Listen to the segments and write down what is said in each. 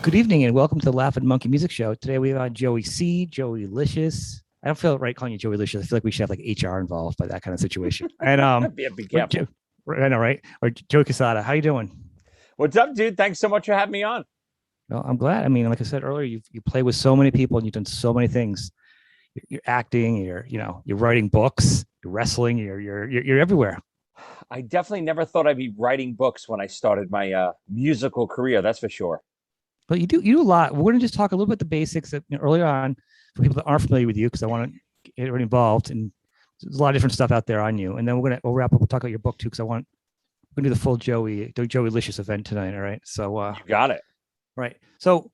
Good evening and welcome to the Laughing Monkey Music Show. Today we have Joey C, Joey Licious. I don't feel right calling you Joey Licious. I feel like we should have like HR involved by that kind of situation. And Be careful. I know, right? Or Joey Cassata. How you doing? What's up, dude? Thanks so much for having me on. Well, I'm glad. I mean, like I said earlier, you play with so many people and you've done so many things. You're acting. You're writing books. You're wrestling. You're everywhere. I definitely never thought I'd be writing books when I started my musical career. That's for sure. But you do a lot. We're going to just talk a little bit the basics that, earlier on for people that aren't familiar with you, because I want to get everybody involved. And there's a lot of different stuff out there on you. And then we'll wrap up. We'll talk about your book too, because we're gonna do the full Joey Licious event tonight. All right. So You got it. right. So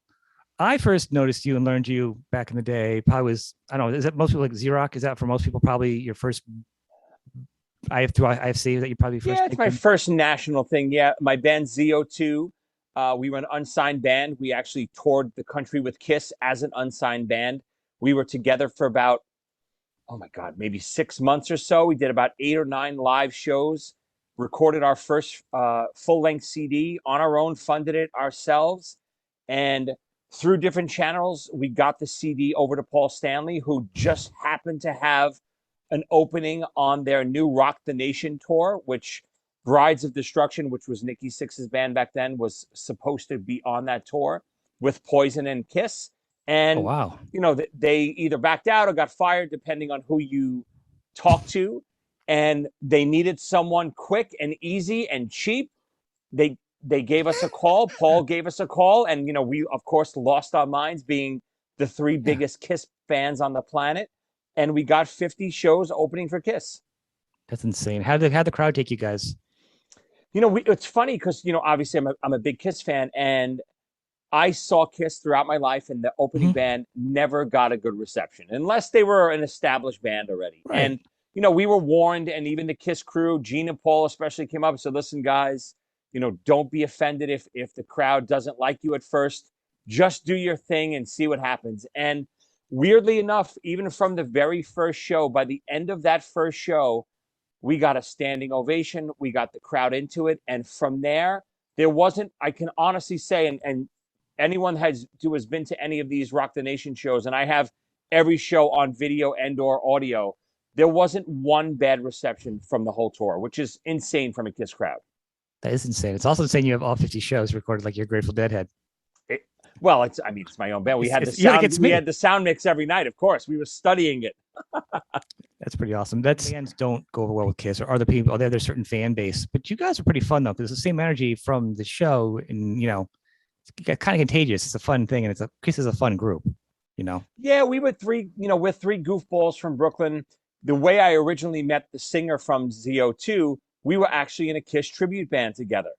I first noticed you and learned you back in the day. Probably was, I don't know. Is that most people like Xerox? Is that for most people probably your first IFC that you probably first Yeah, it's big my thing? first national thing. Yeah, my band ZO2. We were an unsigned band. We actually toured the country with Kiss as an unsigned band. We were together for about, oh my God, maybe 6 months or so. We did about 8 or 9 live shows, recorded our first full length CD on our own, funded it ourselves. And through different channels, we got the CD over to Paul Stanley, who just happened to have an opening on their new Rock the Nation tour, which Brides of Destruction, which was Nikki Sixx's band back then, was supposed to be on that tour with Poison and Kiss. Oh And wow. they either backed out or got fired depending on who you talk to, and they needed someone quick and easy and cheap. They gave us a call. Paul gave us a call, and we of course lost our minds, being the three Yeah, biggest Kiss fans on the planet, and we got 50 shows opening for Kiss. that's insane. How the crowd take you guys? It's funny because obviously I'm a big Kiss fan, and I saw Kiss throughout my life, and the opening Mm-hmm. band never got a good reception unless they were an established band already. Right. And we were warned, and even the Kiss crew, Gene and Paul especially, came up and said, "Listen, guys, don't be offended if the crowd doesn't like you at first. Just do your thing and see what happens." And weirdly enough, even from the very first show, by the end of that first show, we got a standing ovation. We got the crowd into it. And from there, there wasn't, I can honestly say, and anyone who has been to any of these Rock the Nation shows, and I have every show on video and or audio, there wasn't one bad reception from the whole tour, which is insane from a Kiss crowd. That is insane. It's also insane you have all 50 shows recorded like your Grateful Dead head. It, well, it's my own band. We had the You're like, sound, it's we me. had the sound mix every night. Of course, we were studying it. That's pretty awesome. That's Bands don't go over well with Kiss or other people. They have their certain fan base, but you guys are pretty fun though, because it's the same energy from the show, and it's kind of contagious. It's a fun thing, and Kiss is a fun group. You know. Yeah, we're three goofballs from Brooklyn. The way I originally met the singer from ZO2, we were actually in a Kiss tribute band together.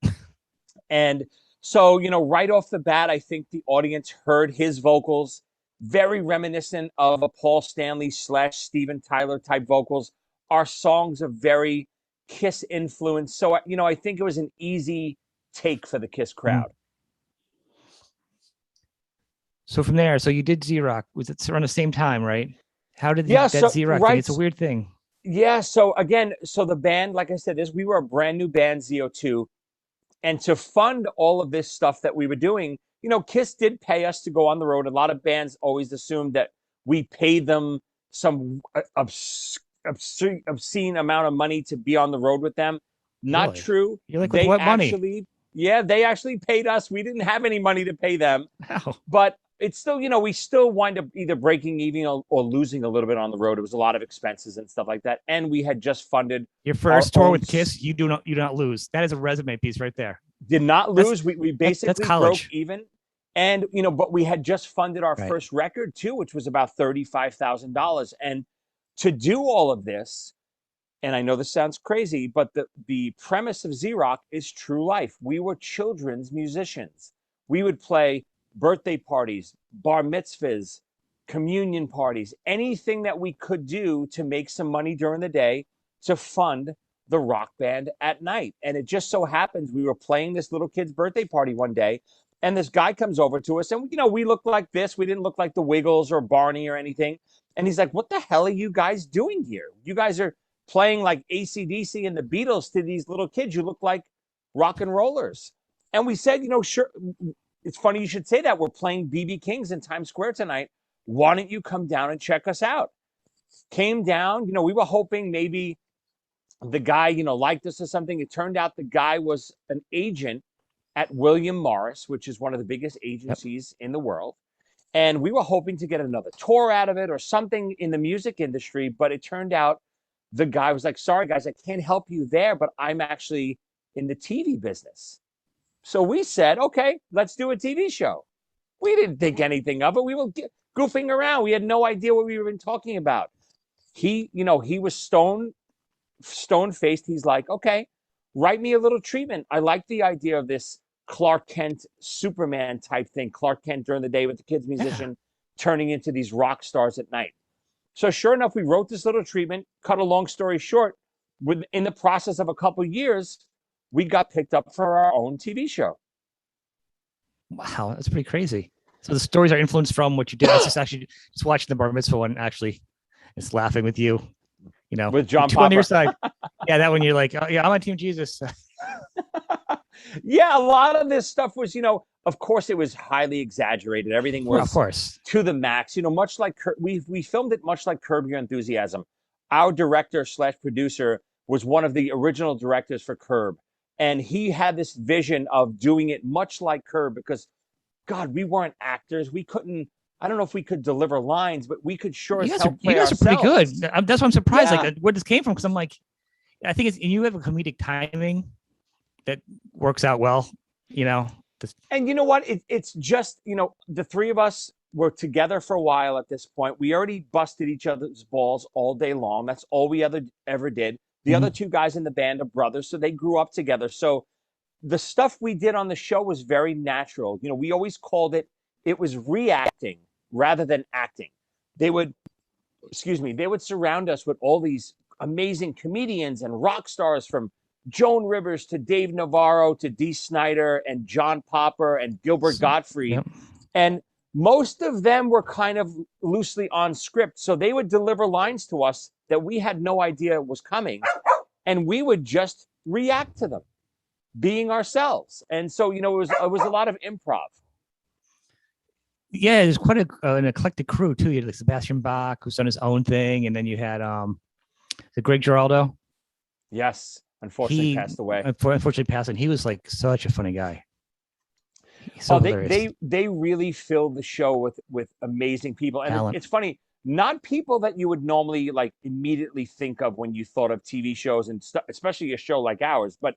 And so, right off the bat, I think the audience heard his vocals, very reminiscent of a Paul Stanley / Steven Tyler type vocals. Our songs are very Kiss influenced. So, I think it was an easy take for the Kiss Mhm. crowd. So from there, so you did Z-Rock. Was it around the same time, right? How did Yeah, that so Z-Rock thing? right. It's a weird thing. Yeah, so again, so the band, like I said, we were a brand new band, ZO2. And to fund all of this stuff that we were doing, Kiss did pay us to go on the road. A lot of bands always assumed that we paid them some obscene amount of money to be on the road with them. Not Really? true. You're like, with what money? Yeah, they actually paid us. We didn't have any money to pay them, How? but it's still, we still wind up either breaking even or losing a little bit on the road. It was a lot of expenses and stuff like that. And we had just funded Your our first tour own with Kiss, you do not lose. That is a resume piece right there. did not That's lose. We that's basically broke college, even. And, but we had just funded our right? first record too, which was about $35,000. And to do all of this, and I know this sounds crazy, but the premise of Z-Rock is true life. We were children's musicians. We would play birthday parties, bar mitzvahs, communion parties, anything that we could do to make some money during the day to fund the rock band at night. And it just so happens we were playing this little kid's birthday party one day, and this guy comes over to us, and we look like this. We didn't look like the Wiggles or Barney or anything. And he's like, "What the hell are you guys doing here? You guys are playing like AC/DC and the Beatles to these little kids. You look like rock and rollers." And we said, "Sure, it's funny you should say that. We're playing BB King's in Times Square tonight. Why don't you come down and check us out? Came down, we were hoping maybe the guy, liked us or something. It turned out the guy was an agent at William Morris, which is one of the biggest Yep. agencies in the world. And we were hoping to get another tour out of it or something in the music industry. But it turned out the guy was like, sorry, guys, I can't help you there, but I'm actually in the TV business. So we said, okay, let's do a TV show. We didn't think anything of it. We were goofing around. We had no idea what we were even talking about. He was stone faced. He's like, okay, write me a little treatment. I like the idea of this Clark Kent Superman type thing. Clark Kent during the day with the kids musician, turning into these rock stars at night. So sure enough, we wrote this little treatment. Cut a long story short, in the process of a couple of years, we got picked up for our own TV show. Wow, that's pretty crazy. So the stories are influenced from what you did. I was just watching the bar mitzvah one. Actually, it's laughing with you. With John two on your Popper. side. Yeah, that one you're like, oh, yeah, I'm on Team Jesus. Yeah, a lot of this stuff was, of course, it was highly exaggerated. Everything Well, of was course. to the max. Much like we filmed it much like Curb Your Enthusiasm. Our director slash producer was one of the original directors for Curb, and he had this vision of doing it much like Curb because, God, we weren't actors. We couldn't. I don't know if we could deliver lines, but we could sure as hell play You guys ourselves. are pretty good. That's why I'm surprised, Yeah. like where this came from. Because I'm like, I think you have a comedic timing that works out well. And you know what? It's just, the three of us were together for a while at this point. We already busted each other's balls all day long. That's all we ever did. The other two guys in the band are brothers, so they grew up together. So the stuff we did on the show was very natural. We always called it was reacting rather than acting. They would, they would surround us with all these amazing comedians and rock stars from Joan Rivers to Dave Navarro to Dee Snider and John Popper and Gilbert Gottfried. Yep. And most of them were kind of loosely on script. So they would deliver lines to us that we had no idea was coming. And we would just react to them, being ourselves. And so, it was a lot of improv. Yeah, there's quite an eclectic crew too. You had like Sebastian Bach, who's done his own thing, and then you had the Greg Giraldo. Yes. Unfortunately, passed away. Unfortunately passed, and he was like such a funny guy. They really filled the show with amazing people. And it's funny, not people that you would normally like immediately think of when you thought of TV shows and especially a show like ours, but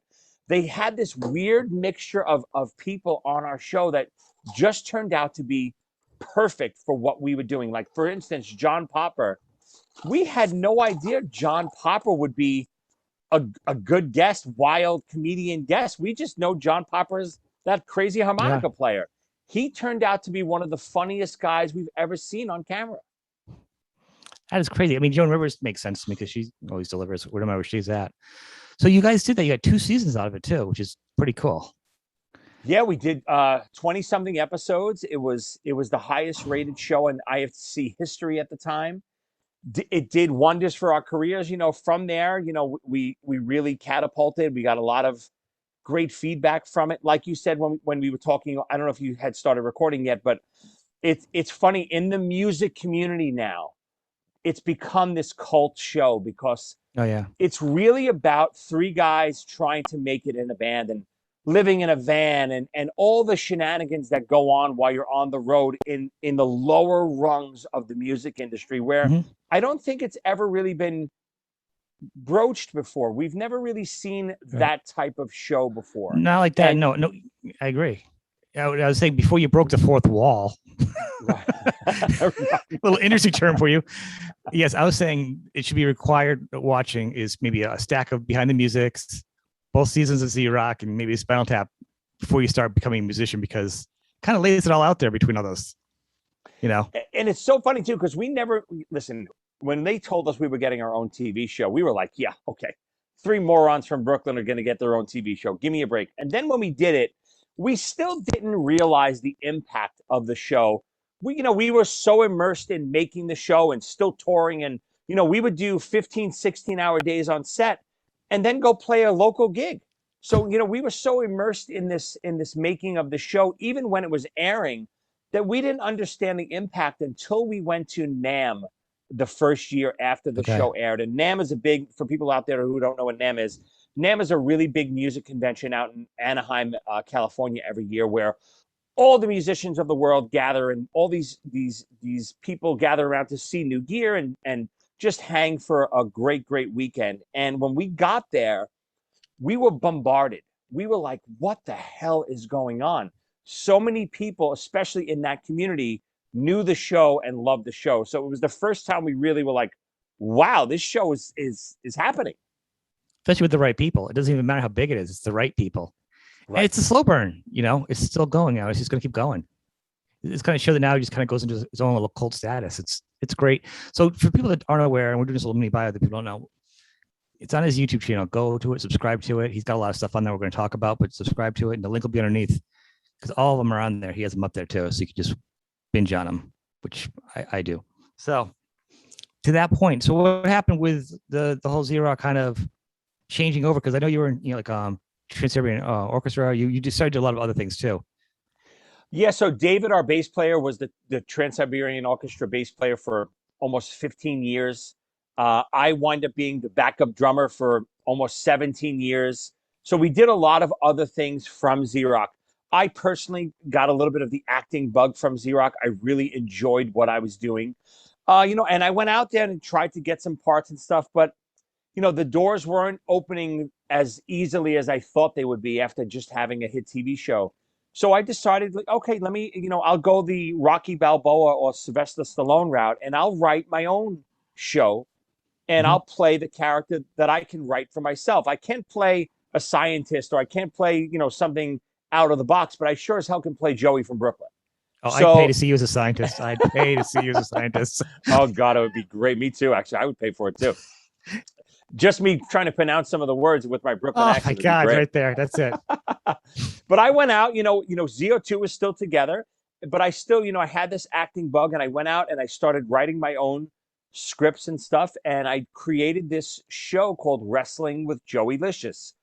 they had this weird mixture of people on our show that just turned out to be perfect for what we were doing. Like, for instance, John Popper. We had no idea John Popper would be a good guest, wild comedian guest. We just know John Popper's that crazy harmonica player. He turned out to be one of the funniest guys we've ever seen on camera. That is crazy. I mean, Joan Rivers makes sense to me because she always delivers wherever she's at. So you guys did that. You had 2 seasons out of it too, which is pretty cool. Yeah, we did 20-something episodes. It was the highest rated show in IFC history at the time. It did wonders for our careers. From there, we really catapulted. We got a lot of great feedback from it. Like you said, when we were talking, I don't know if you had started recording yet, but it's funny, in the music community now, it's become this cult show because it's really about 3 guys trying to make it in a band and living in a van and all the shenanigans that go on while you're on the road in the lower rungs of the music industry, where I don't think it's ever really been broached before. We've never really seen that type of show before. Not like that. No, I agree. I was saying before you broke the 4th wall. Little industry term for you. Yes, I was saying it should be required watching is maybe a stack of Behind the Musics, both seasons of Z-Rock, and maybe Spinal Tap before you start becoming a musician, because it kind of lays it all out there between all those. And it's so funny too, because we never listen. When they told us we were getting our own TV show, we were like, yeah, okay. 3 morons from Brooklyn are going to get their own TV show. Give me a break. And then when we did it, we still didn't realize the impact of the show. We were so immersed in making the show and still touring. And, we would do 15, 16-hour days on set and then go play a local gig. So, we were so immersed in this making of the show, even when it was airing, that we didn't understand the impact until we went to NAM the first year after the Okay. show aired. And NAM is a big, for people out there who don't know what NAM is, NAM is a really big music convention out in Anaheim, California every year, where all the musicians of the world gather, and all these people gather around to see new gear and just hang for a great weekend. And when we got there, we were bombarded. We were like, what the hell is going on? So many people, especially in that community, knew the show and loved the show. So it was the first time we really were like, wow, this show is happening. Especially with the right people. It doesn't even matter how big it is. It's the right people. And Right. it's a slow burn, it's still going now. It's just going to keep going. It's kind of show that now it just kind of goes into its own little cult status. It's great. So for people that aren't aware, and we're doing this little mini bio that people don't know, it's on his YouTube channel. Go to it, subscribe to it. He's got a lot of stuff on there we're going to talk about, but subscribe to it, and the link will be underneath because all of them are on there. He has them up there too, so you can just binge on them, which I do. So to that point, so what happened with the whole Zero kind of changing over? Because I know you were in like Trans-Siberian Orchestra. You decided to do a lot of other things too. Yeah, so David, our bass player, was the Trans-Siberian Orchestra bass player for almost 15 years. I wind up being the backup drummer for almost 17 years. So we did a lot of other things from Z-Rock. I personally got a little bit of the acting bug from Z-Rock. I really enjoyed what I was doing. And I went out there and tried to get some parts and stuff, but the doors weren't opening as easily as I thought they would be after just having a hit TV show. So I decided, like, okay, let me, I'll go the Rocky Balboa or Sylvester Stallone route, and I'll write my own show, and Mm-hmm. I'll play the character that I can write for myself. I can't play a scientist, or I can't play, something out of the box, but I sure as hell can play Joey from Brooklyn. Oh, I'd pay to So, see you as a scientist. I'd pay to see you as a scientist. oh God, it would be great. Me too, actually. I would pay for it too. Just me trying to pronounce some of the words with my Brooklyn Oh my accent would be God, great. right there. That's it. But I went out, ZO2 was still together, but I still, I had this acting bug, and I went out and I started writing my own scripts and stuff. And I created this show called Wrestling with Joey Licious.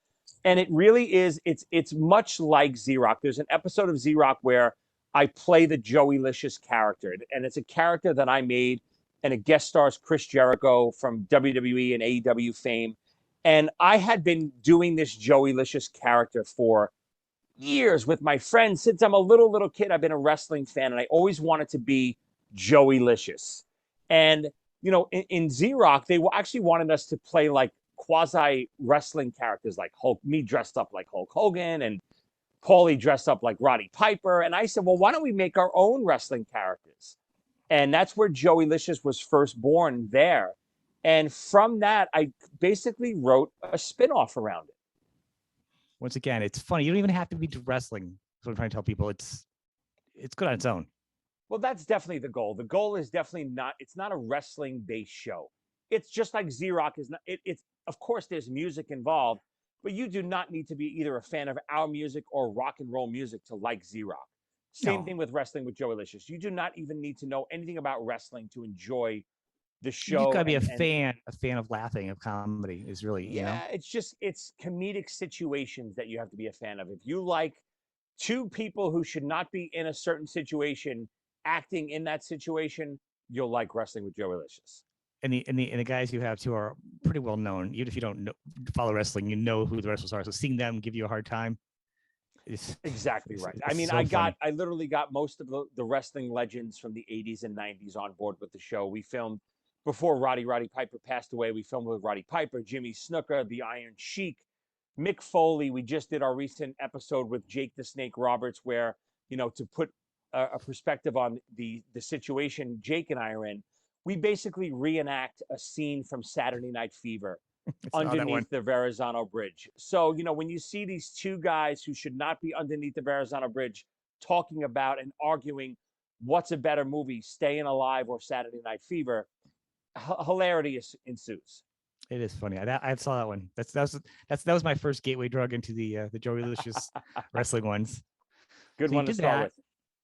And it really is, it's much like Z-Rock. There's an episode of Z-Rock where I play the Joey Licious character. And it's a character that I made, and it guest stars Chris Jericho from WWE and AEW fame. And I had been doing this Joey Licious character for years with my friends since I'm a little kid. I've been a wrestling fan, and I always wanted to be Joey Licious. And in Z-Rock, they actually wanted us to play like quasi wrestling characters, like Hulk, me dressed up like Hulk Hogan, and Paulie dressed up like Roddy Piper. And I said, well, why don't we make our own wrestling characters? And that's where Joey Licious was first born there. And from that, I basically wrote a spin-off around it. Once again, it's funny. You don't even have to be wrestling. That's what I'm trying to tell people. It's good on its own. Well, that's definitely the goal. The goal is definitely not, it's not a wrestling based show. It's just like Z-Rock is not, it's, of course, there's music involved, but you do not need to be either a fan of our music or rock and roll music to like Z-Rock. Same No, thing with Wrestling with Joey Licious. You do not even need to know anything about wrestling to enjoy the you just show. gotta be And a fan of laughing, of comedy. Is really. yeah, it's comedic situations that you have to be a fan of. If you like two people who should not be in a certain situation acting in that situation, you'll like Wrestling with Joey Licious. And the guys you have too are pretty well known. Even if you don't follow wrestling, you know who the wrestlers are. So seeing them give you a hard time, it's Exactly it's, right. I it's mean, so funny. I literally got most of the wrestling legends from the 80s and 90s on board with the show. We filmed before Roddy Piper passed away. We filmed with Roddy Piper, Jimmy Snuka, the Iron Sheik, Mick Foley. We just did our recent episode with Jake the Snake Roberts, where, to put a perspective on the situation Jake and I are in, we basically reenact a scene from Saturday Night Fever Saw that one. underneath the Verrazano Bridge. So, when you see these two guys who should not be underneath the Verrazano Bridge talking about and arguing what's a better movie, Staying Alive or Saturday Night Fever, hilarity ensues. It is funny. I saw that one. That was my first gateway drug into the Joey Lucius wrestling ones. Good So you one to did start that. with.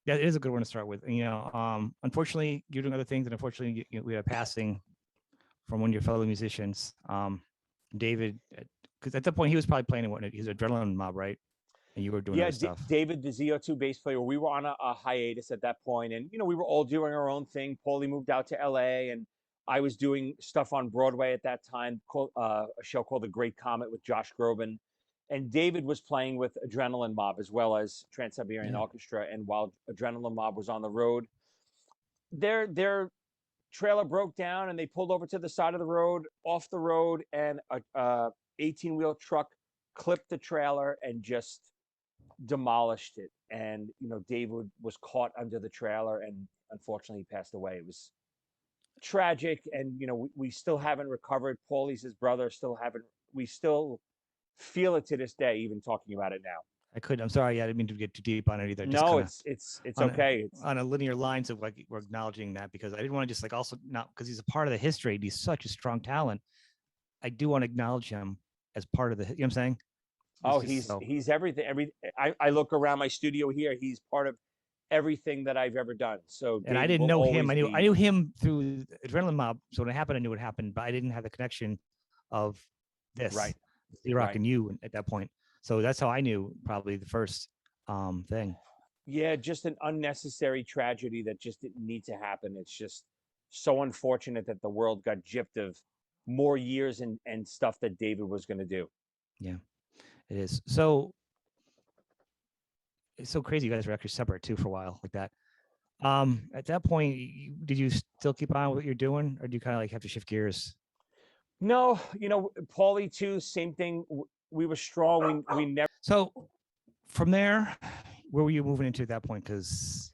Yeah, it is a good one to start with. And, unfortunately, you're doing other things, and unfortunately, we had a passing from one of your fellow musicians, David, because at that point he was probably playing what his Adrenaline Mob, right? And you were doing Yeah, other stuff. David, the ZO2 bass player, we were on a hiatus at that point, and we were all doing our own thing. Paulie moved out to LA, and I was doing stuff on Broadway at that time, called a show called The Great Comet with Josh Groban, and David was playing with Adrenaline Mob as well as Trans-Siberian Yeah. Orchestra. And while Adrenaline Mob was on the road, their trailer broke down, and they pulled over to the side of the road, off the road, and a 18-wheel truck clipped the trailer and just demolished it. And David was caught under the trailer, and unfortunately he passed away. It was tragic, and we still haven't recovered. Paulie's his brother, still haven't. We still feel it to this day, even talking about it now. I could. I'm sorry. I didn't mean to get too deep on it either. Just No, kind of it's on okay. on a linear lines of like we're acknowledging that, because I didn't want to just like also not because he's a part of the history. He's such a strong talent. I do want to acknowledge him as part of the. You know what I'm saying? Oh, So. he's everything. I look around my studio here. He's part of everything that I've ever done. So And I David didn't will know him. always I be. knew him through Adrenaline Mob. So when it happened, I knew it happened, but I didn't have the connection of this Right, Z-Rock right. and you at that point. So that's how I knew probably the first thing. Yeah, just an unnecessary tragedy that just didn't need to happen. It's just so unfortunate that the world got gypped of more years and stuff that David was going to do. Yeah, it is. So it's so crazy. You guys were actually separate too for a while like that. At that point, did you still keep on what you're doing, or do you kind of like have to shift gears? No, Paulie too, same thing. We were strong. We never. So from there, where were you moving into at that point? Because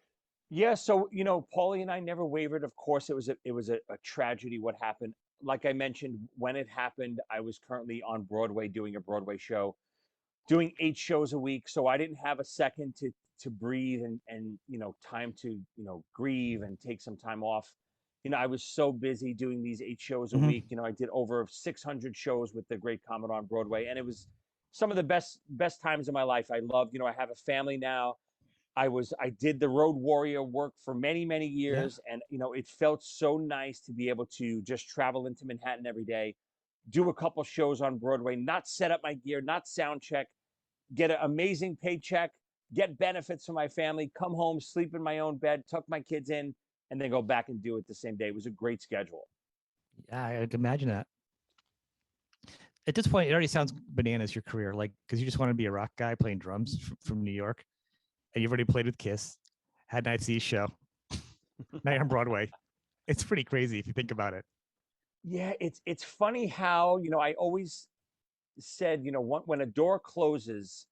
Yeah, so Paulie and I never wavered. Of course, it was a tragedy what happened. Like I mentioned, when it happened, I was currently on Broadway doing a Broadway show, doing 8 shows a week. So I didn't have a second to breathe and time to grieve and take some time off. I was so busy doing these 8 shows a week. mm-hmm. I did over 600 shows with the Great Comet on Broadway, and it was some of the best times of my life. I loved. I have a family now. I did the road warrior work for many, many Yeah, years. And, it felt so nice to be able to just travel into Manhattan every day, do a couple shows on Broadway, not set up my gear, not sound check, get an amazing paycheck, get benefits for my family, come home, sleep in my own bed, tuck my kids in, and then go back and do it the same day. It was a great schedule. yeah, I can imagine that. At this point, it already sounds bananas your career, like because you just want to be a rock guy playing drums from New York, and you've already played with Kiss, had Night Sea show, now you're on Broadway. It's pretty crazy if you think about it. Yeah, it's funny how, I always said, when a door closes,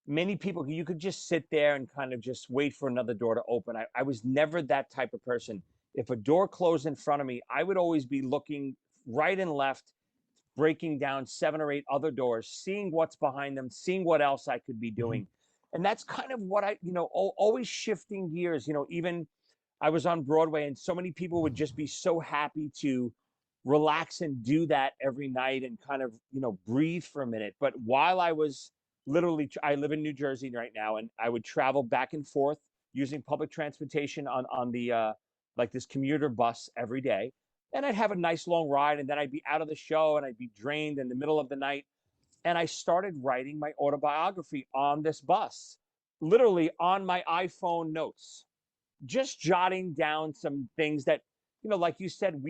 many people, you could just sit there and kind of just wait for another door to open. I was never that type of person. If a door closed in front of me, I would always be looking right and left, breaking down 7 or 8 other doors, seeing what's behind them, seeing what else I could be Mm-hmm. doing. And that's kind of what I, always shifting gears. Even I was on Broadway, and so many people would just be so happy to relax and do that every night and kind of, breathe for a minute. But while I was literally, I live in New Jersey right now, and I would travel back and forth using public transportation on the like this commuter bus every day. And I'd have a nice long ride, and then I'd be out of the show and I'd be drained in the middle of the night. And I started writing my autobiography on this bus, literally on my iPhone notes, just jotting down some things that, like you said,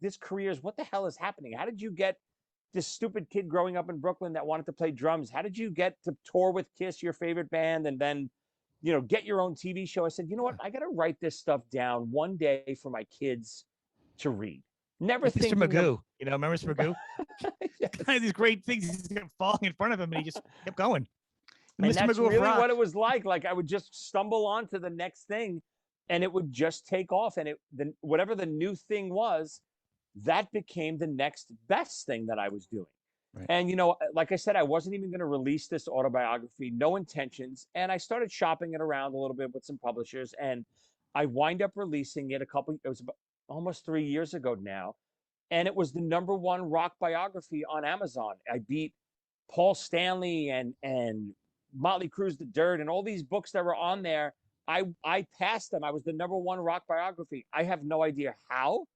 this career is, what the hell is happening? How did you get this stupid kid growing up in Brooklyn that wanted to play drums? How did you get to tour with Kiss, your favorite band, and then, get your own TV show? I said, you know what? Yeah. I got to write this stuff down one day for my kids to read. Never Like Mr. thinking of. Magoo, remember Mr. Magoo? Kind of these great things he's falling in front of him, and he just kept going. And Mr. that's Magoo of really what rock. it was like. Like I would just stumble on to the next thing, and it would just take off. And whatever the new thing was, that became the next best thing that I was doing. Right. And, like I said, I wasn't even going to release this autobiography, no intentions. And I started shopping it around a little bit with some publishers, and I wind up releasing it it was about almost 3 years ago now. And it was the #1 rock biography on Amazon. I beat Paul Stanley and Motley Crue's The Dirt and all these books that were on there. I passed them. I was the #1 rock biography. I have no idea how,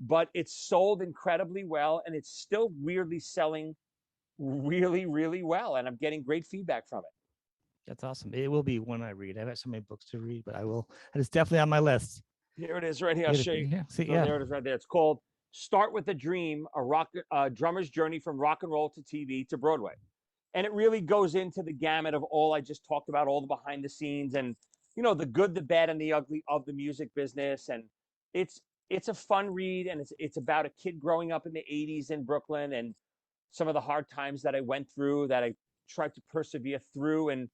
but it's sold incredibly well, and it's still weirdly selling really, really well, and I'm getting great feedback from it. That's awesome. It will be one I read. I've got so many books to read, but I will. And it's definitely on my list. Here it is, right here. I'll show you. Yeah. See, So yeah. there it is, right there. It's called "Start with a Dream: A Drummer's Journey from Rock and Roll to TV to Broadway." And it really goes into the gamut of all I just talked about, all the behind the scenes and the good, the bad, and the ugly of the music business. And it's it's a fun read, and it's about a kid growing up in the '80s in Brooklyn and some of the hard times that I went through that I tried to persevere through, and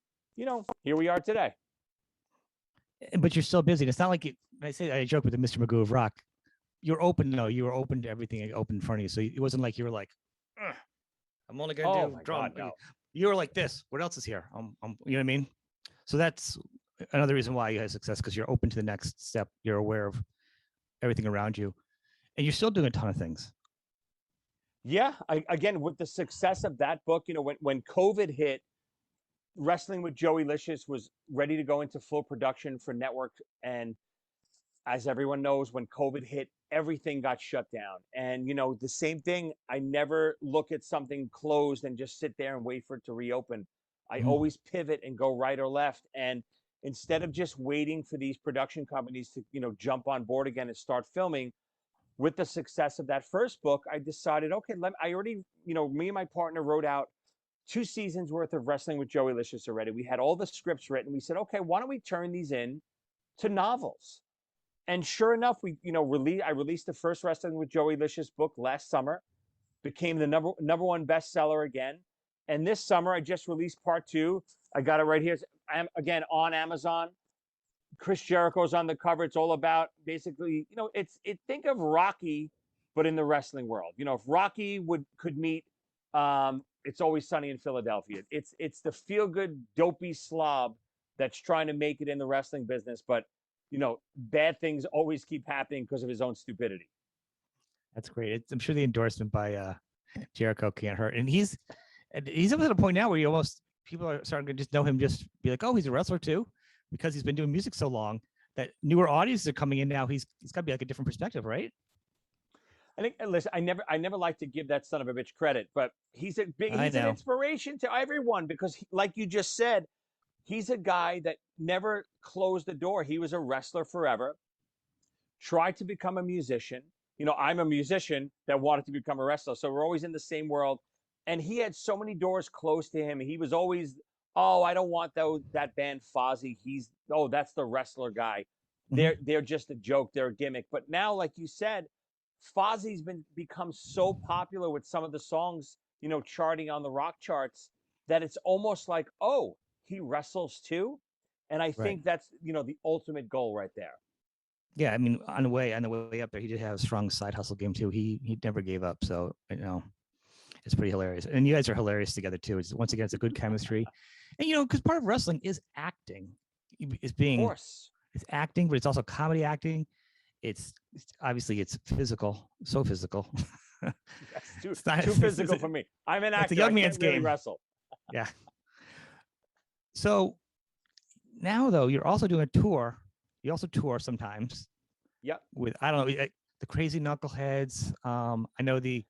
here we are today. But you're still busy. And it's not like I say I joke with the Mr. Magoo of rock. You're open. No, you were open to everything open in front of you. So it wasn't like you were like, I'm only gonna Oh do my drum. God, no. You were like this. What else is here? You know what I mean? So that's another reason why you had success, because you're open to the next step. You're aware of everything around you, and you're still doing a ton of things. Yeah, again, with the success of that book, when COVID hit, Wrestling with Joey Licious was ready to go into full production for network. And as everyone knows, when COVID hit, everything got shut down. And, the same thing, I never look at something closed and just sit there and wait for it to reopen. I Mhm. always pivot and go right or left. And instead of just waiting for these production companies to, jump on board again and start filming, with the success of that first book, I decided, okay, I already, me and my partner wrote out 2 seasons worth of Wrestling with Joey Licious already. We had all the scripts written. We said, okay, why don't we turn these in to novels? And sure enough, I released the first Wrestling with Joey Licious book last summer, became the number one bestseller again. And this summer, I just released part two. I got it right here. I'm again on Amazon. Chris Jericho's on the cover. It's all about basically, think of Rocky, but in the wrestling world. If Rocky could meet It's Always Sunny in Philadelphia. It's the feel good dopey slob that's trying to make it in the wrestling business, but bad things always keep happening because of his own stupidity. That's great. I'm sure the endorsement by Jericho can't hurt, and he's up at a point now where people are starting to just know him, just be like, oh, he's a wrestler too, because he's been doing music so long that newer audiences are coming in now. He's got to be like a different perspective, right? I think, listen, I never like to give that son of a bitch credit, but he's an know. inspiration to everyone because, like you just said, he's a guy that never closed the door. He was a wrestler forever, tried to become a musician. I'm a musician that wanted to become a wrestler. So we're always in the same world. And he had so many doors closed to him. He was always, oh, I don't want that band Fozzy. That's the wrestler guy. Mhm. They're just a joke. They're a gimmick. But now, like you said, Fozzy's become so popular with some of the songs, charting on the rock charts, that it's almost like, oh, he wrestles too. And I Right. think that's, the ultimate goal right there. Yeah, I mean, on the way up there, he did have a strong side hustle game too. He never gave up. So it's pretty hilarious. And you guys are hilarious together too. Once again, it's a good chemistry, and because part of wrestling is acting, is Of being course. it's acting, but it's also comedy acting. It's obviously it's physical, so physical. Yes, It's not. too physical for me. I'm an It's a actor. I young man's can't really game. wrestle. Yeah. So now though, you're also doing a tour. You also tour sometimes Yep. with, I don't know, the Crazy Knuckleheads. I know the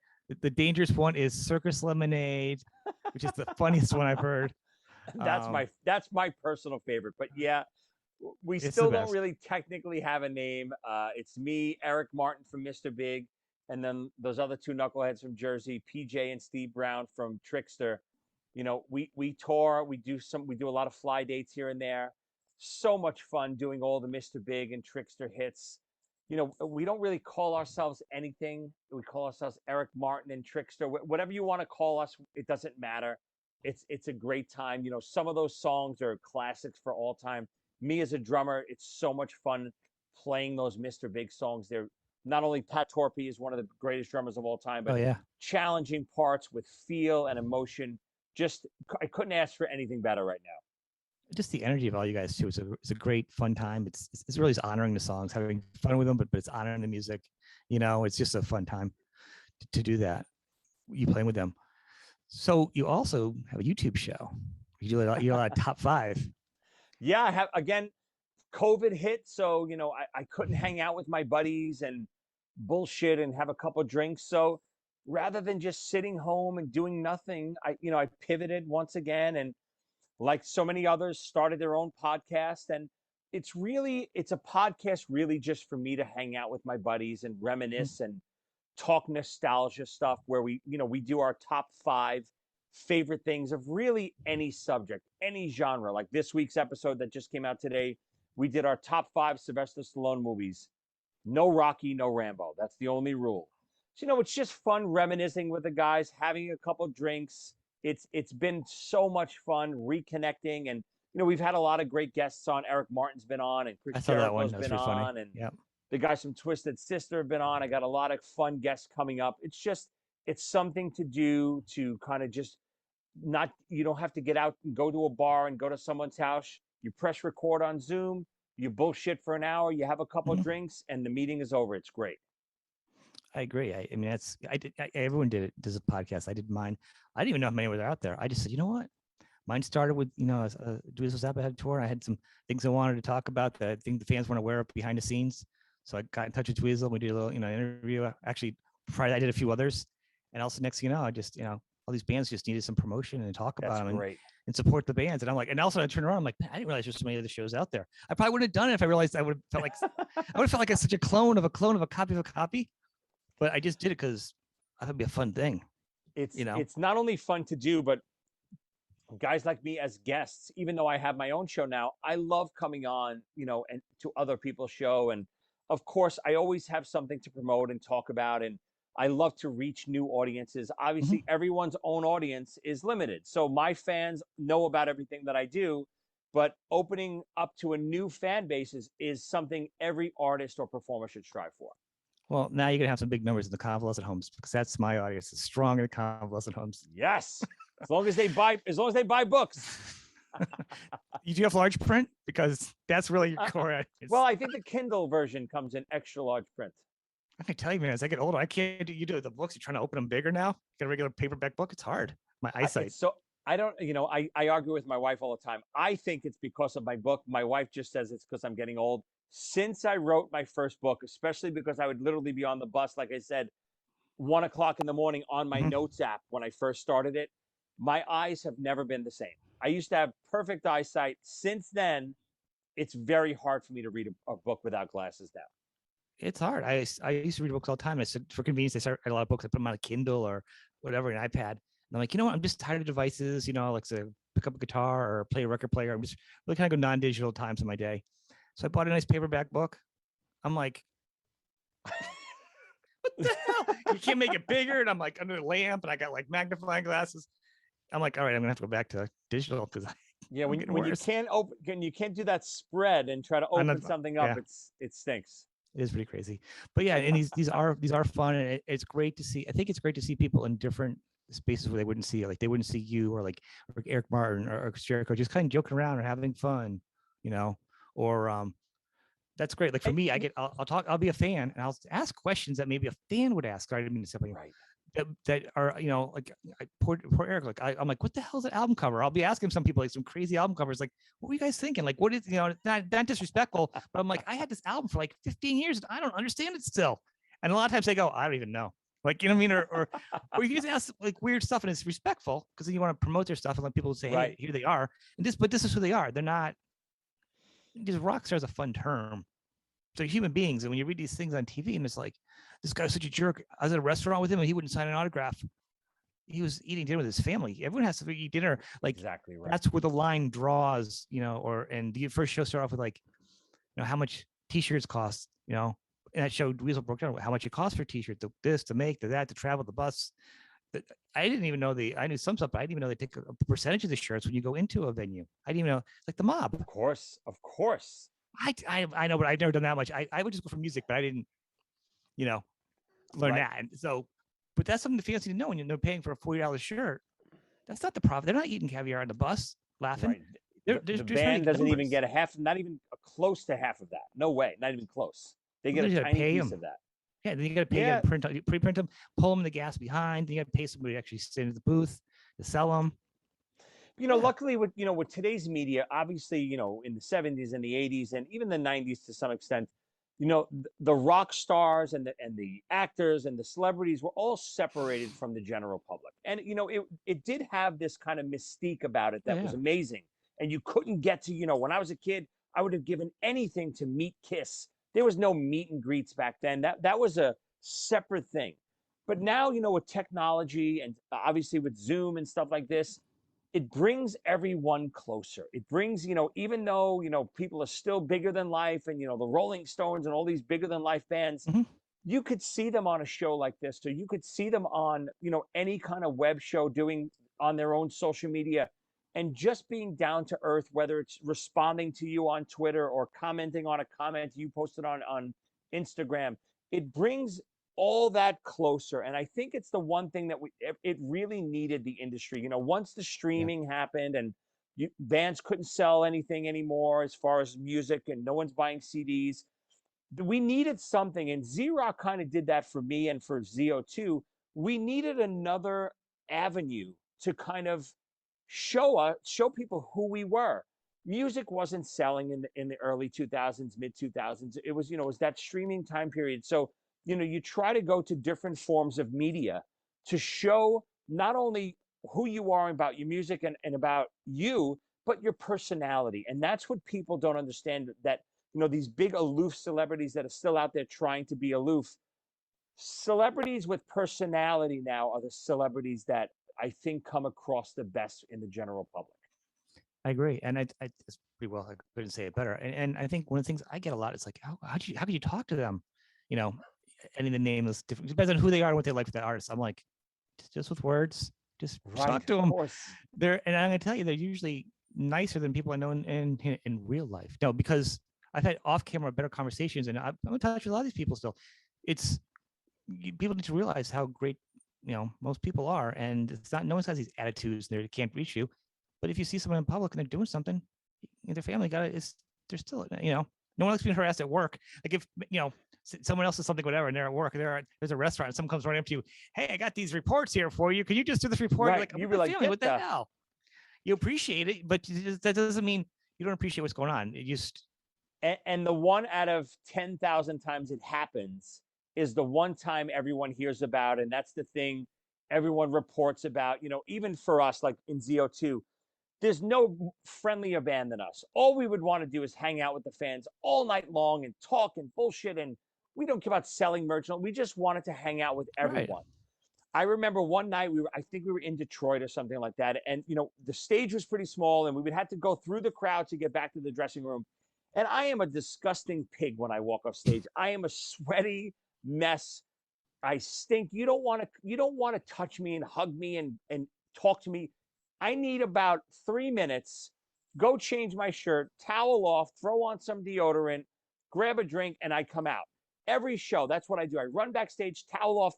dangerous one is Circus Lemonade, which is the funniest one I've heard. That's my personal favorite. But yeah, we It's the still don't best. really technically have a name. It's me, Eric Martin from Mr. Big, and then those other two knuckleheads from Jersey, PJ and Steve Brown from Trickster. We tour, we do a lot of fly dates here and there. So much fun doing all the Mr. Big and Trickster hits. We don't really call ourselves anything. We call ourselves Eric Martin and Trickster. Whatever you want to call us, it doesn't matter. It's a great time. Some of those songs are classics for all time. Me as a drummer, it's so much fun playing those Mr. Big songs. They're not only Pat Torpey is one of the greatest drummers of all time, Oh but yeah. challenging parts with feel and emotion. Just I couldn't ask for anything better right now. Just the energy of all you guys too. It's a great fun time. It's really just honoring the songs, having fun with them, but it's honoring the music. It's just a fun time to do that. You playing with them. So you also have a YouTube show. You do a lot of top five. Yeah, I have again. COVID hit, so I couldn't hang out with my buddies and bullshit and have a couple drinks. So rather than just sitting home and doing nothing, I pivoted once again, and like so many others, started their own podcast. And it's a podcast really just for me to hang out with my buddies and Mhm. reminisce and talk nostalgia stuff, where we do our top 5 favorite things of really any subject, any genre. Like this week's episode that just came out today, we did our top 5 Sylvester Stallone movies. No Rocky, no Rambo. That's the only rule. So, it's just fun reminiscing with the guys, having a couple drinks. It's been so much fun reconnecting, and we've had a lot of great guests on. Eric Martin's been on, and Chris I saw that one. Jericho's That was been pretty funny. on, and Yeah. the guys from Twisted Sister have been on. I got a lot of fun guests coming up. It's something to do, to kind of just not, you don't have to get out and go to a bar and go to someone's house. You press record on Zoom, you bullshit for an hour, you have a couple of Mhm. drinks, and the meeting is over. It's great. I agree. I mean, everyone did it. Does a podcast. I did mine. I didn't even know how many were out there. I just said, you know what? Mine started with, Dweezil Zappa had a tour. I had some things I wanted to talk about that I think the fans weren't aware of behind the scenes. So I got in touch with Dweezil. We did a little, interview. Actually, Friday I did a few others. And also next thing you know, I just, all these bands just needed some promotion and talk about That's them great. and support the bands. And I'm like, and also I turn around, I'm like, I didn't realize there's so many other shows out there. I probably wouldn't have done it if I realized I would have felt like such a clone of a copy of a copy. But I just did it because I thought it'd be a fun thing, It's you know? it's not only fun to do, but guys like me as guests, even though I have my own show now, I love coming on, and to other people's show. And of course, I always have something to promote and talk about. And I love to reach new audiences. Mhm. Obviously, everyone's own audience is limited. So my fans know about everything that I do, but opening up to a new fan base is something every artist or performer should strive for. Well, now you're gonna have some big numbers in the convalescent homes because that's my audience. It's strong in the convalescent homes. Yes. As long as they buy books. You do have large print because that's really your core audience. Well, I think the Kindle version comes in extra large print. I can tell you, man, as I get older, I can't do. You do the books. You're trying to open them bigger now. Get a regular paperback book. It's hard. My eyesight. It's so I don't, I argue with my wife all the time. I think it's because of my book. My wife just says it's because I'm getting old. Since I wrote my first book, especially because I would literally be on the bus, like I said, 1 o'clock in the morning on my Mhm. notes app when I first started it, my eyes have never been the same. I used to have perfect eyesight. Since then, it's very hard for me to read a book without glasses now. It's hard. I used to read books all the time. I said for convenience, I started a lot of books. I put them on a Kindle or whatever, an iPad. And I'm like, you know what? I'm just tired of devices. Like to pick up a guitar or play a record player. I'm just really kind of go non-digital times in my day. So I bought a nice paperback book. I'm like, what the hell? You can't make it bigger. And I'm like under the lamp, and I got like magnifying glasses. I'm like, all right, I'm gonna have to go back to digital because Yeah, I'm when getting when you worse. can't do that spread and try to I'm not, open something up, yeah, it stinks. it is pretty crazy. But yeah, and these are fun, and it's great to see. I think it's great to see people in different spaces where they wouldn't see it. Like they wouldn't see you or like Eric Martin or Chris Jericho just kind of joking around or having fun, you know, or that's great. Like for And, me, I'll talk, I'll be a fan and I'll ask questions that maybe a fan would ask. I didn't mean to say right. that are, like poor Eric. Like I'm like, what the hell is an album cover? I'll be asking some people like some crazy album covers. Like, what were you guys thinking? Like, what is, not disrespectful, but I'm like, I had this album for like 15 years and I don't understand it still. And a lot of times they go, I don't even know. Like, you know what I mean? Or you just ask like weird stuff and it's respectful because then you want to promote their stuff and let people say, hey, Right. here they are. But this is who they are. They're not, because rock star is a fun term. So human beings, and when you read these things on TV, and it's like, this guy's such a jerk. I was at a restaurant with him, and he wouldn't sign an autograph. He was eating dinner with his family. Everyone has to eat dinner. Like Exactly right. that's where the line draws, and the first show started off with like, how much T-shirts cost, and that show Weasel broke down how much it costs for T-shirts, this to make, to that, to travel, the bus. I didn't even know I knew some stuff, but I didn't even know they take a percentage of the shirts when you go into a venue. I didn't even know, like the mob. Of course. I know, but I've never done that much. I would just go for music, but I didn't, learn Right. that. And so, but that's something the fans need to know when they're paying for a $40 shirt. That's not the profit. They're not eating caviar on the bus, laughing. Right. They're The just band doesn't even numbers. get a half, not even close to half of that. No way, not even close. They get Well, a you got to tiny pay piece them. of that. Yeah, then you got to pay. Yeah. You got to pre-print them, pull them in the gas behind. Then you got to pay somebody to actually sit in the booth to sell them. Luckily with today's media, obviously, in the 70s and the 80s and even the 90s to some extent, the rock stars and the actors and the celebrities were all separated from the general public. And it did have this kind of mystique about it Oh, that was yeah. amazing. And you couldn't get to, when I was a kid, I would have given anything to meet Kiss. There was no meet and greets back then. That was a separate thing. But now, with technology and obviously with Zoom and stuff like this, it brings everyone closer. It brings, even though, people are still bigger than life and, the Rolling Stones and all these bigger than life bands, Mhm. you could see them on a show like this, or you could see them on, any kind of web show doing on their own social media and just being down to earth, whether it's responding to you on Twitter or commenting on a comment you posted on Instagram. It brings all that closer. And I think it's the one thing that it really needed the industry. Once the Yeah. streaming happened and bands couldn't sell anything anymore as far as music and no one's buying CDs, we needed something. And Z-Rock kind of did that for me and for ZO2. We needed another avenue to kind of show people who we were. Music wasn't selling in the early 2000s, mid 2000s. It was, it was that streaming time period. So, you try to go to different forms of media to show not only who you are about your music and about you, but your personality. And that's what people don't understand, that, these big aloof celebrities that are still out there trying to be aloof. Celebrities with personality now are the celebrities that I think come across the best in the general public. I agree, and it's pretty well. I couldn't say it better. And I think one of the things I get a lot is like, how could you talk to them? You know, any of the nameless different, depends on who they are and what they like for that artist. I'm like, just with words, just Right, talk to of them. course. And I'm gonna tell you, they're usually nicer than people I know in real life. No, because I've had off camera better conversations, and I'm in touch with a lot of these people still. It's people need to realize how great most people are, and it's not no one has these attitudes they can't reach you. But if you see someone in public and they're doing something, their family got it. Is they're still no one likes being harassed at work. Like if someone else does something whatever and they're at work, there's a restaurant and someone comes running up to you, hey, I got these reports here for you, can you just do this report? You're Right. like, I'm You'd with be my like, family, get what the the hell? You appreciate it, but that doesn't mean you don't appreciate what's going on. It just and the one out of 10,000 times it happens is the one time everyone hears about, and that's the thing everyone reports about. Even for us, like in ZO2, there's no friendlier band than us. All we would want to do is hang out with the fans all night long and talk and bullshit, and we don't care about selling merch. We just wanted to hang out with right. everyone. I remember one night I think we were in Detroit or something like that. And, the stage was pretty small and we would have to go through the crowd to get back to the dressing room. And I am a disgusting pig when I walk off stage. I am a sweaty mess. I stink. You don't want to touch me and hug me and talk to me. I need about 3 minutes, go change my shirt, towel off, throw on some deodorant, grab a drink, and I come out. Every show, that's what I do. I run backstage, towel off,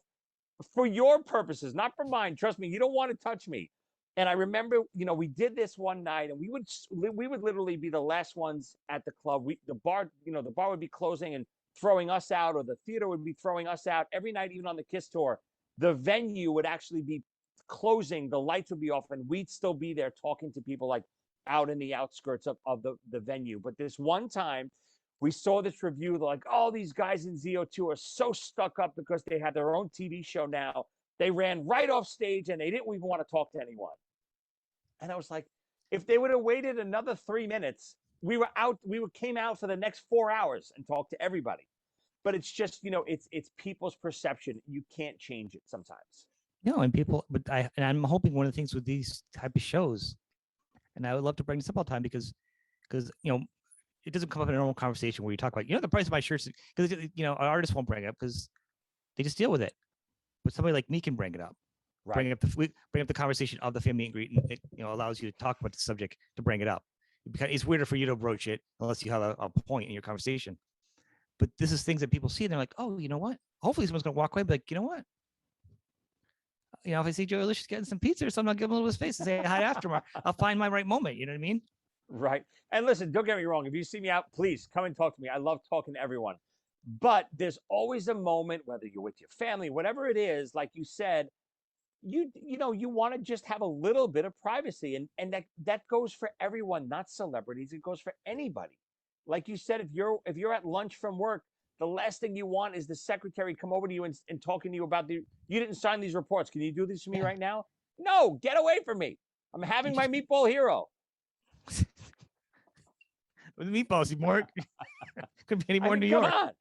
for your purposes, not for mine. Trust me, you don't want to touch me. And I remember, we did this one night, and we would literally be the last ones at the club. The bar would be closing and throwing us out, or the theater would be throwing us out every night. Even on the Kiss tour, the venue would actually be closing, the lights would be off, and we'd still be there talking to people like out in the outskirts of the venue. But this one time, we saw this review, like, oh, these guys in ZO2 are so stuck up because they have their own TV show now. They ran right off stage and they didn't even want to talk to anyone. And I was like, if they would have waited another 3 minutes, came out for the next 4 hours and talked to everybody. But it's just, it's people's perception. You can't change it sometimes. No, and people, but I'm hoping one of the things with these type of shows, and I would love to bring this up all the time because it doesn't come up in a normal conversation where you talk about the price of my shirts, because an artist won't bring it up because they just deal with it. But somebody like me can bring it up, Right. bring up the conversation of the fan meet and greet, and it allows you to talk about the subject to bring it up. Because it's weirder for you to broach it unless you have a point in your conversation. But this is things that people see and they're like, oh, you know what? Hopefully someone's gonna walk away and be like, you know what? If I see Joey Licious getting some pizza or something, I'll give him a little space and say hi after him. I'll find my right moment. You know what I mean? Right. And listen, don't get me wrong. If you see me out, please come and talk to me. I love talking to everyone. But there's always a moment, whether you're with your family, whatever it is, like you said, you want to just have a little bit of privacy. And that goes for everyone, not celebrities. It goes for anybody. Like you said, if you're at lunch from work, the last thing you want is the secretary come over to you and talking to you about you didn't sign these reports. Can you do this for me Yeah. right now? No, get away from me. I'm You having my just meatball hero. with the meatballs, you more couldn't be any I more in mean, New come York. on.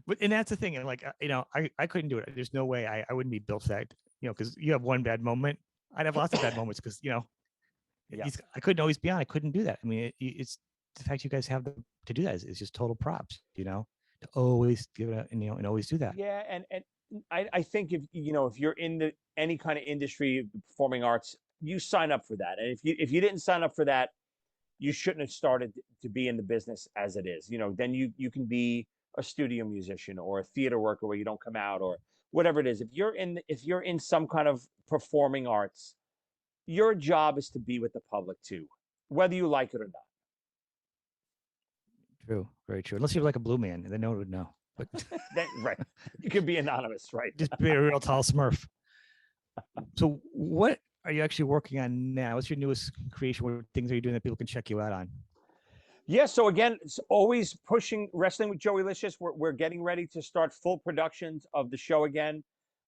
But and that's the thing. And like I couldn't do it. There's no way I wouldn't be built for that. Because you have one bad moment. I'd have lots of bad moments because Yeah. I couldn't always be on. I couldn't do that. I mean, it's the fact you guys have to do that is just total props. To always give it and always do that. Yeah, and I think if you're in any kind of industry, performing arts, you sign up for that. And if you didn't sign up for that, you shouldn't have started to be in the business as it is. Then you can be a studio musician or a theater worker where you don't come out or whatever it is. If you're in some kind of performing arts, your job is to be with the public too, whether you like it or not. True, very true. Unless you're like a blue man, then no one would know. But Then right, you can be anonymous, right? just be a real tall Smurf. So, what are you actually working on now? What's your newest creation? What things are you doing that people can check you out on? Yeah, so again, it's always pushing wrestling with Joey Licious. We're getting ready to start full productions of the show again.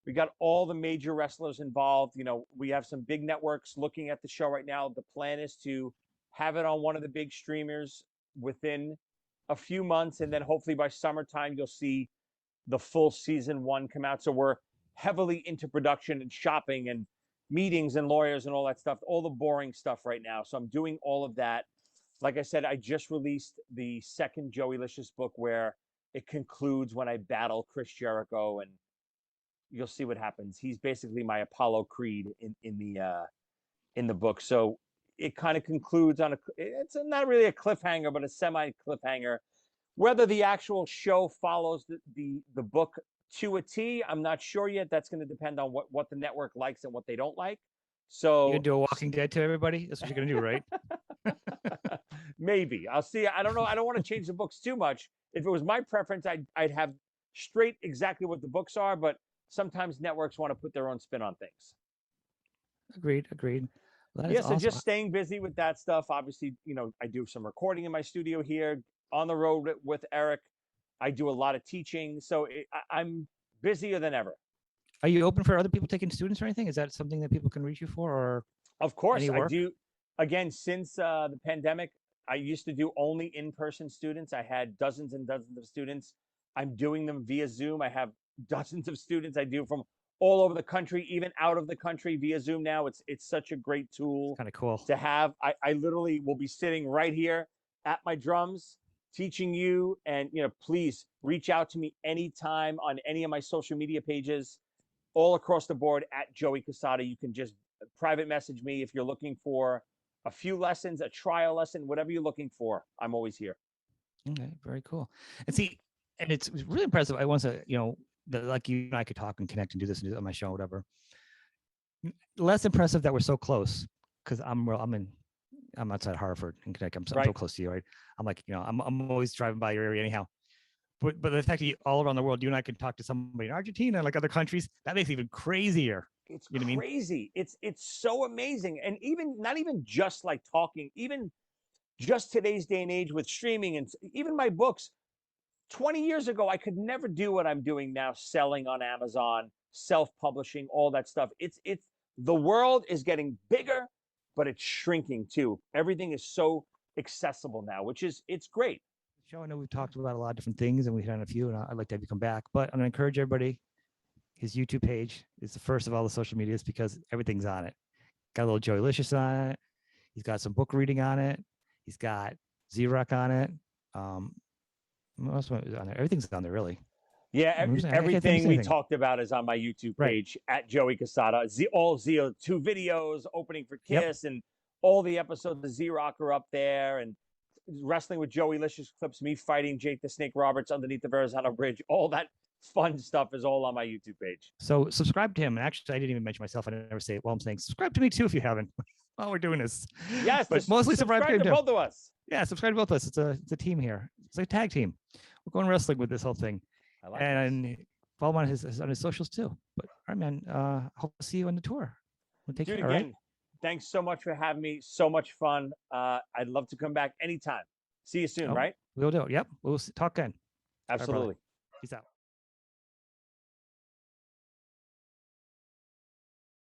We got all the major wrestlers involved. We have some big networks looking at the show right now. The plan is to have it on one of the big streamers within a few months, and then hopefully by summertime you'll see the full season one come out. So we're heavily into production and shopping and meetings and lawyers and all that stuff, all the boring stuff right now. So I'm doing all of that. Like I said, I just released the second Joey Licious book where it concludes when I battle Chris Jericho, and you'll see what happens. He's basically my Apollo Creed in the book. So it kind of concludes on it's not really a cliffhanger, but a semi cliffhanger. Whether the actual show follows the book to a T, I'm not sure yet. That's going to depend on what the network likes and what they don't like. You So gonna do a Walking Dead to everybody? That's what you're gonna do, right? maybe I'll see. I don't know. I don't want to change the books too much. If it was my preference, I'd have straight exactly what the books are. But sometimes networks want to put their own spin on things. Agreed. Well, that is Yeah, so just awesome. staying busy with that stuff. Obviously, I do some recording in my studio here on the road with Eric. I do a lot of teaching, so I'm busier than ever. Are you open for other people taking students or anything? Is that something that people can reach you for, or Of course, any I work? do. Again, since the pandemic, I used to do only in-person students. I had dozens and dozens of students. I'm doing them via Zoom. I have dozens of students I do from all over the country, even out of the country via Zoom now. It's such a great It's tool kind of cool. to have. I literally will be sitting right here at my drums teaching you, and please reach out to me anytime on any of my social media pages all across the board at Joey Cassata. You can just private message me if you're looking for a few lessons, a trial lesson, whatever you're looking for. I'm always here. Okay, very cool. And see, and it's really impressive. I want to, like you and I could talk and connect and do this and do on my show, whatever. Less impressive that we're so close because I'm outside Hartford in Connecticut. I'm so Right. close to you, right? I'm like, I'm always driving by your area anyhow. But the fact that all around the world, you and I can talk to somebody in Argentina, like other countries, that makes it even crazier. It's You know what I mean? crazy. It's so amazing. And even not even just like talking, even just today's day and age with streaming and even my books, 20 years ago, I could never do what I'm doing now, selling on Amazon, self-publishing, all that stuff. It's the world is getting bigger, but it's shrinking too. Everything is so accessible now, which is it's great. Show, I know we've talked about a lot of different things and we hit on a few, and I'd like to have you come back. But I'm gonna encourage everybody. His YouTube page is the first of all the social medias because everything's on it. Got a little Joey Licious on it. He's got some book reading on it. He's got Z-Rock on it. What else was on there? Everything's on there, really. Yeah, I can't think of everything we anything. talked about is on my YouTube Right. page at Joey Cassata. All Z2 videos, opening for Yep. Kiss, and all the episodes of Z-Rock are up there. And wrestling with Joey Licious clips, me fighting Jake the Snake Roberts underneath the Verrazano Bridge. All that fun stuff is all on my YouTube page. So subscribe to him. And actually, I didn't even mention myself. I never say it. Well, I'm saying subscribe to me too if you haven't while we're doing this. Yes, but mostly subscribe to him to too. both of us. Yeah, subscribe to both of us. It's a team here. It's a tag team. We're going wrestling with this whole thing. I like and this. Follow him on his socials too. But all right, man. Hope to see you on the tour. We'll take Dude, care. again, Right? thanks so much for having me. So much fun. I'd love to come back anytime. See you soon, right? We'll do it. Yep. We'll talk then. All right, brother. Absolutely. Peace out.